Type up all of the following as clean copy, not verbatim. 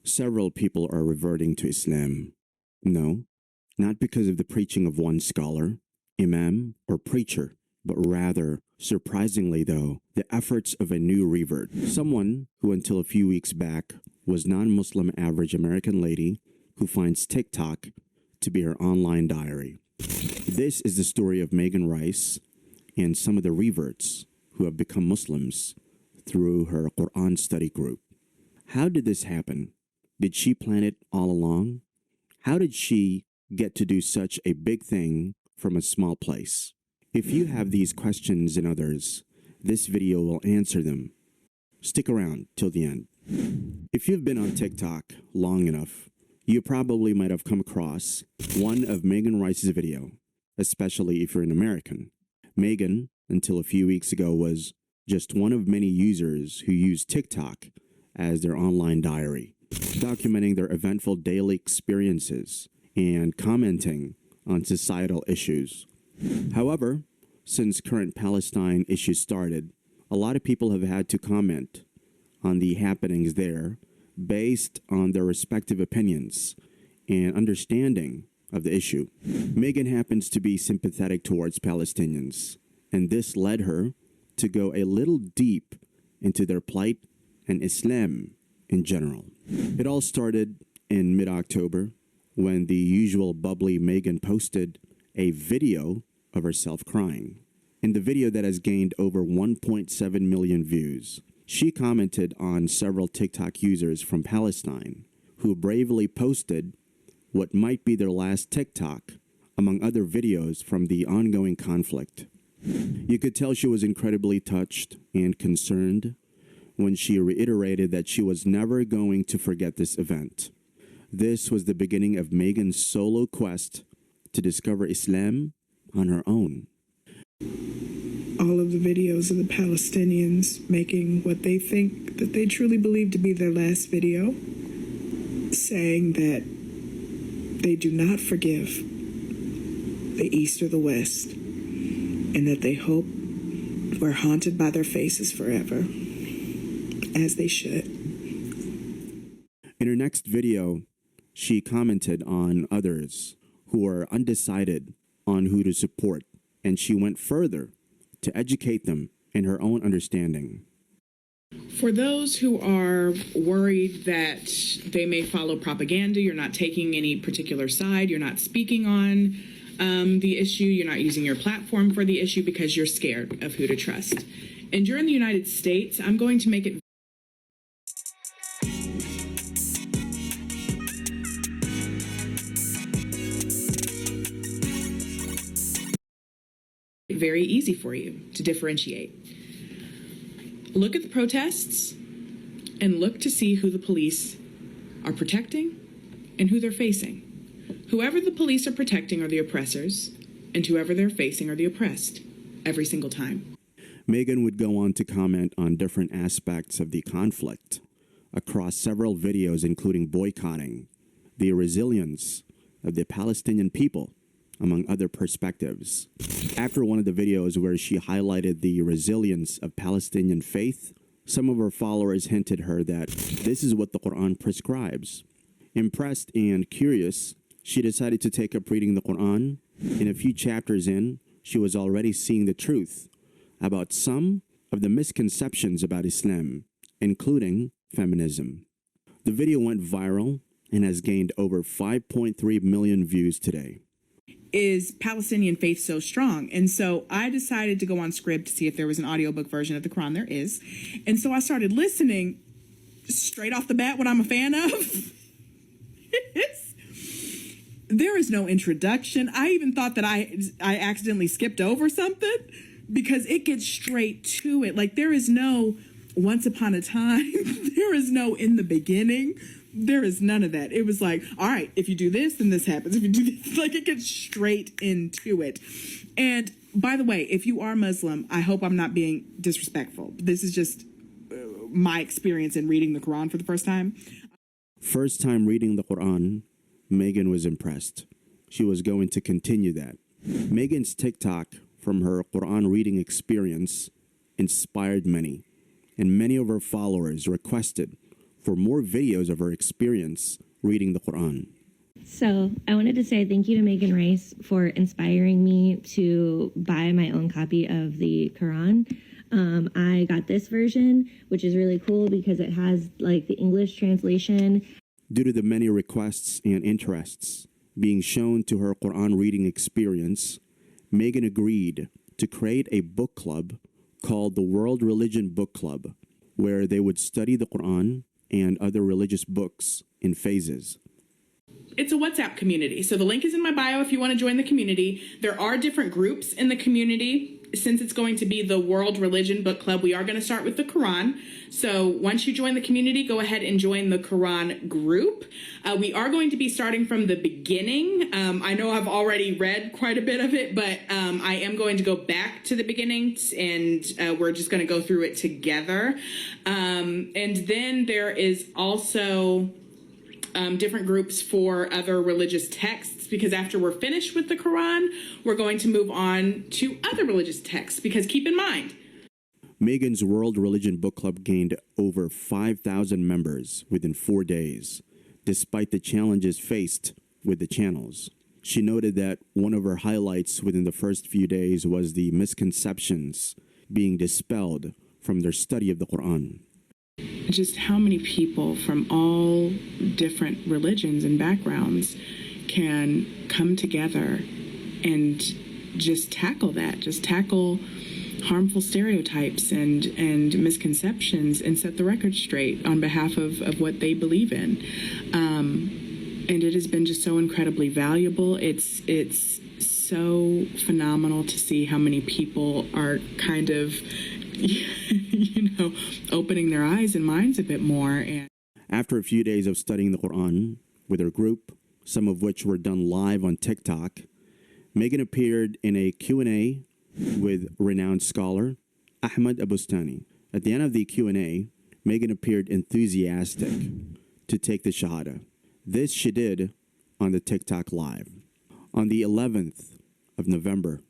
Several people are reverting to Islam. No, not because of the preaching of one scholar, imam, or preacher, but rather, surprisingly though, the efforts of a new revert. Someone who until a few weeks back was non-Muslim average American lady who finds TikTok to be her online diary. This is the story of Megan Rice and some of the reverts who have become Muslims through her Qur'an study group. How did this happen? Did she plan it all along? How did she get to do such a big thing from a small place? If you have these questions and others, this video will answer them. Stick around till the end. If you've been on TikTok long enough, you probably might have come across one of Megan Rice's video, especially if you're an American. Megan, until a few weeks ago, was just one of many users who used TikTok as their online diary, documenting their eventful daily experiences and commenting on societal issues. However, since current Palestine issues started, a lot of people have had to comment on the happenings there based on their respective opinions and understanding of the issue. Megan happens to be sympathetic towards Palestinians, and this led her to go a little deep into their plight and Islam in general. It all started in mid-October when the usual bubbly Megan posted a video of herself crying. In the video that has gained over 1.7 million views, she commented on several TikTok users from Palestine who bravely posted what might be their last TikTok, among other videos from the ongoing conflict. You could tell she was incredibly touched and concerned when she reiterated that she was never going to forget this event. This was the beginning of Megan's solo quest to discover Islam on her own. All of the videos of the Palestinians making what they think that they truly believe to be their last video, saying that they do not forgive the East or the West, and that they hope we're haunted by their faces forever, as they should. In her next video, she commented on others who are undecided on who to support, and she went further to educate them in her own understanding. For those who are worried that they may follow propaganda, you're not taking any particular side, you're not speaking on the issue, you're not using your platform for the issue because you're scared of who to trust. And during the United States, I'm going to make it very easy for you to differentiate. Look at the protests and look to see who the police are protecting and who they're facing. Whoever the police are protecting are the oppressors, and whoever they're facing are the oppressed, every single time. Megan would go on to comment on different aspects of the conflict across several videos, including boycotting, the resilience of the Palestinian people, among other perspectives. After one of the videos where she highlighted the resilience of Palestinian faith, some of her followers hinted her that this is what the Qur'an prescribes. Impressed and curious, she decided to take up reading the Qur'an. In a few chapters in, she was already seeing the truth about some of the misconceptions about Islam, including feminism. The video went viral and has gained over 5.3 million views today. Is Palestinian faith so strong? And so I decided to go on Scribd to see if there was an audiobook version of the Quran. There is. And so I started listening straight off the bat, what I'm a fan of. There is no introduction. I even thought that I accidentally skipped over something because it gets straight to it. Like, there is no once upon a time. There is no in the beginning. There is none of that. It was like, all right, if you do this, then this happens. If you do this, like, it gets straight into it. And by the way, if you are Muslim, I hope I'm not being disrespectful. This is just my experience in reading the Quran for the first time. First time reading the Quran, Megan was impressed. She was going to continue that. Megan's TikTok from her Quran reading experience inspired many, and many of her followers requested for more videos of her experience reading the Quran. So I wanted to say thank you to Megan Rice for inspiring me to buy my own copy of the Quran. I got this version, which is really cool because it has like the English translation. Due to the many requests and interests being shown to her Quran reading experience, Megan agreed to create a book club called the World Religion Book Club, where they would study the Quran and other religious books in phases. It's a WhatsApp community. So the link is in my bio if you want to join the community. There are different groups in the community. Since it's going to be the World Religion Book Club, we are going to start with the Quran. So once you join the community, go ahead and join the Quran group. We are going to be starting from the beginning. I know I've already read quite a bit of it, but I am going to go back to the beginning and we're just going to go through it together. And then there is also different groups for other religious texts, because after we're finished with the Quran, we're going to move on to other religious texts, because keep in mind, Megan's World Religion Book Club gained over 5,000 members within 4 days, despite the challenges faced with the channels. She noted that one of her highlights within the first few days was the misconceptions being dispelled from their study of the Quran. Just how many people from all different religions and backgrounds can come together and just tackle that, just tackle harmful stereotypes and misconceptions and set the record straight on behalf of what they believe in. And it has been just so incredibly valuable. It's so phenomenal to see how many people are kind of opening their eyes and minds a bit more. And after a few days of studying the Quran with her group, some of which were done live on TikTok, Megan appeared in a Q&A with renowned scholar Ahmad Abustani. At the end of the Q&A, Megan appeared enthusiastic to take the Shahada. This she did on the TikTok live on the 11th of November,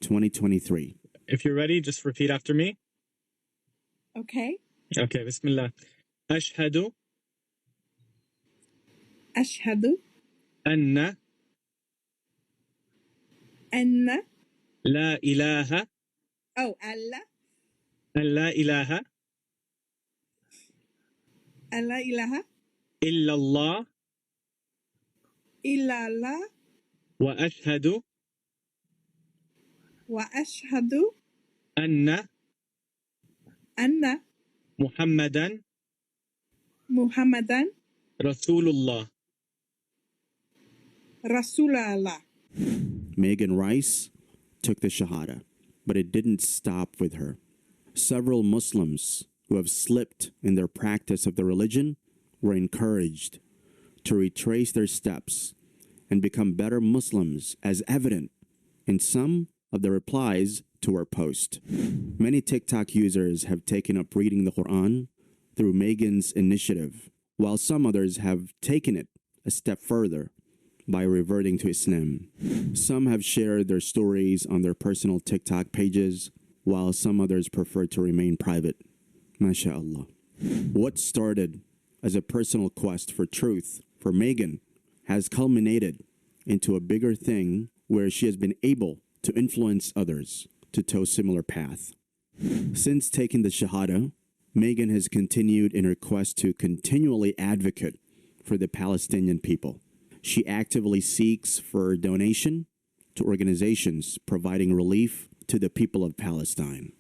2023. If you're ready, just repeat after me. okay, Okay, Bismillah. أشهد أشهد أن أن لا إله أو ألا أن لا إله ألا إله إلا الله إلا الله وأشهد وأشهد أن أن محمدا محمدا رسول الله. رسول الله. Megan Rice took the Shahada, but it didn't stop with her. Several Muslims who have slipped in their practice of the religion were encouraged to retrace their steps and become better Muslims, as evident in some of the replies to her post. Many TikTok users have taken up reading the Quran through Megan's initiative, while some others have taken it a step further by reverting to Islam. Some have shared their stories on their personal TikTok pages, while some others prefer to remain private. MashaAllah. What started as a personal quest for truth for Megan has culminated into a bigger thing where she has been able to influence others to toe similar path. Since taking the Shahada, Megan has continued in her quest to continually advocate for the Palestinian people. She actively seeks for donation to organizations providing relief to the people of Palestine.